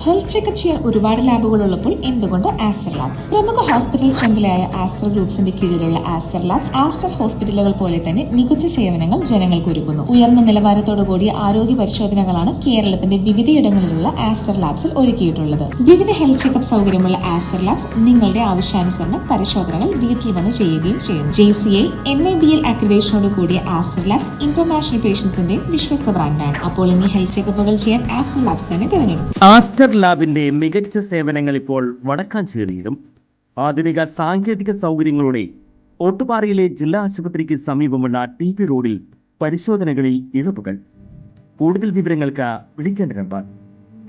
Health checkup ചെയ്യാൻ ഒരുപാട് ലാബുകൾ ഉള്ളപ്പോൾ എന്തുകൊണ്ട് ആസ്റ്റർ ലാബ്സ്? പ്രമുഖ ഹോസ്പിറ്റൽ ശൃംഖലയായ ആസ്റ്റർ ഗ്രൂപ്പ്സിന്റെ കീഴിലുള്ള ആസ്റ്റർ ലാബ്സ് ആസ്റ്റർ ഹോസ്പിറ്റലുകൾ പോലെ തന്നെ മികച്ച സേവനങ്ങൾ ജനങ്ങൾക്ക് ഒരുക്കുന്നു. ഉയർന്ന നിലവാരത്തോടു കൂടിയ ആരോഗ്യ പരിശോധനകളാണ് കേരളത്തിന്റെ വിവിധയിടങ്ങളിലുള്ള ആസ്റ്റർ ലാബ്സിൽ ഒരുക്കിയിട്ടുള്ളത്. വിവിധ ഹെൽത്ത് ചെക്കപ്പ് സൗകര്യമുള്ള ആസ്റ്റർ ലാബ്സ് നിങ്ങളുടെ ആവശ്യാനുസരണം പരിശോധനകൾ വീട്ടിൽ വന്ന് ചെയ്യുകയും ചെയ്യുന്നു. JCI NABL അക്രഡിറ്റേഷനോട് കൂടിയ ആസ്റ്റർ ലാബ്സ് ഇന്റർനാഷണൽ പേഷ്യൻസിന്റെയും വിശ്വസ്ത ബ്രാൻഡാണ്. അപ്പോൾ ഇനി ഹെൽത്ത് ചെക്കപ്പുകൾ ചെയ്യാൻ ആസ്റ്റർ ലാബ്സ് തന്നെ തിരഞ്ഞെടുക്കും. ആസ്റ്റർ ലാബിന്റെ മികച്ച സേവനങ്ങൾ ഇപ്പോൾ വടക്കാഞ്ചേരിയിലും. ആധുനിക സാങ്കേതിക സൗകര്യങ്ങളോടെ ഓട്ടുപാറയിലെ ജില്ലാ ആശുപത്രിക്ക് സമീപമുള്ള TP റോഡിൽ പരിശോധനകളിൽ ഇളവുകൾ. കൂടുതൽ വിവരങ്ങൾക്ക് വിളിക്കേണ്ട നമ്പർ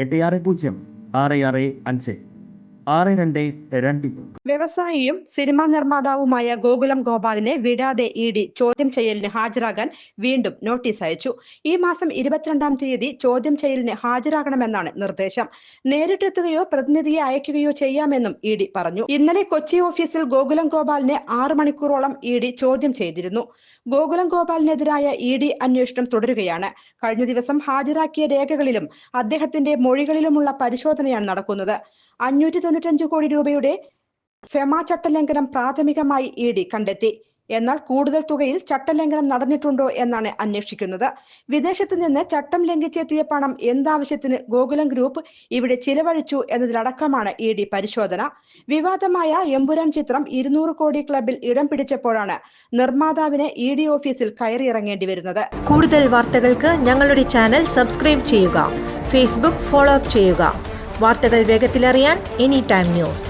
8606656222. വ്യവസായിയും സിനിമാ നിർമ്മാതാവുമായ ഗോകുലം ഗോപാലിനെ വിടാതെ ED ചോദ്യം ചെയ്യലിന് ഹാജരാകാൻ വീണ്ടും നോട്ടീസ് അയച്ചു. ഈ മാസം 22-ാം തീയതി ചോദ്യം ചെയ്യലിന് ഹാജരാകണമെന്നാണ് നിർദ്ദേശം. നേരിട്ടെത്തുകയോ പ്രതിനിധിയെ അയക്കുകയോ ചെയ്യാമെന്നും ED പറഞ്ഞു. ഇന്നലെ കൊച്ചി ഓഫീസിൽ ഗോകുലം ഗോപാലിനെ 6 മണിക്കൂറോളം ED ചോദ്യം ചെയ്തിരുന്നു. ഗോകുലം ഗോപാലിനെതിരായ ED അന്വേഷണം തുടരുകയാണ്. കഴിഞ്ഞ ദിവസം ഹാജരാക്കിയ രേഖകളിലും അദ്ദേഹത്തിന്റെ മൊഴികളിലുമുള്ള പരിശോധനയാണ് നടക്കുന്നത്. 595 കോടി രൂപയുടെ ഫെമ ചട്ടലംഘനം പ്രാഥമികമായി ED കണ്ടെത്തി. എന്നാൽ കൂടുതൽ തുകയിൽ ചട്ടലംഘനം നടന്നിട്ടുണ്ടോ എന്നാണ് അന്വേഷിക്കുന്നത്. വിദേശത്ത് നിന്ന് ചട്ടം ലംഘിച്ചെത്തിയ പണം എന്താവശ്യത്തിന് ഗോകുലം ഗ്രൂപ്പ് ഇവിടെ ചിലവഴിച്ചു എന്നതിലടക്കമാണ് ED പരിശോധന. വിവാദമായ എമ്പുരാൻ ചിത്രം 200 കോടി ക്ലബിൽ ഇടം പിടിച്ചപ്പോഴാണ് നിർമ്മാതാവിന് ED ഓഫീസിൽ കയറിയിറങ്ങേണ്ടി വരുന്നത്. കൂടുതൽ വാർത്തകൾക്ക് ഞങ്ങളുടെ ചാനൽ സബ്സ്ക്രൈബ് ചെയ്യുക. ഫേസ്ബുക്ക് ഫോളോ അപ്പ് ചെയ്യുക. വാർത്തകൾ വേഗത്തിലറിയാൻ Anytime News.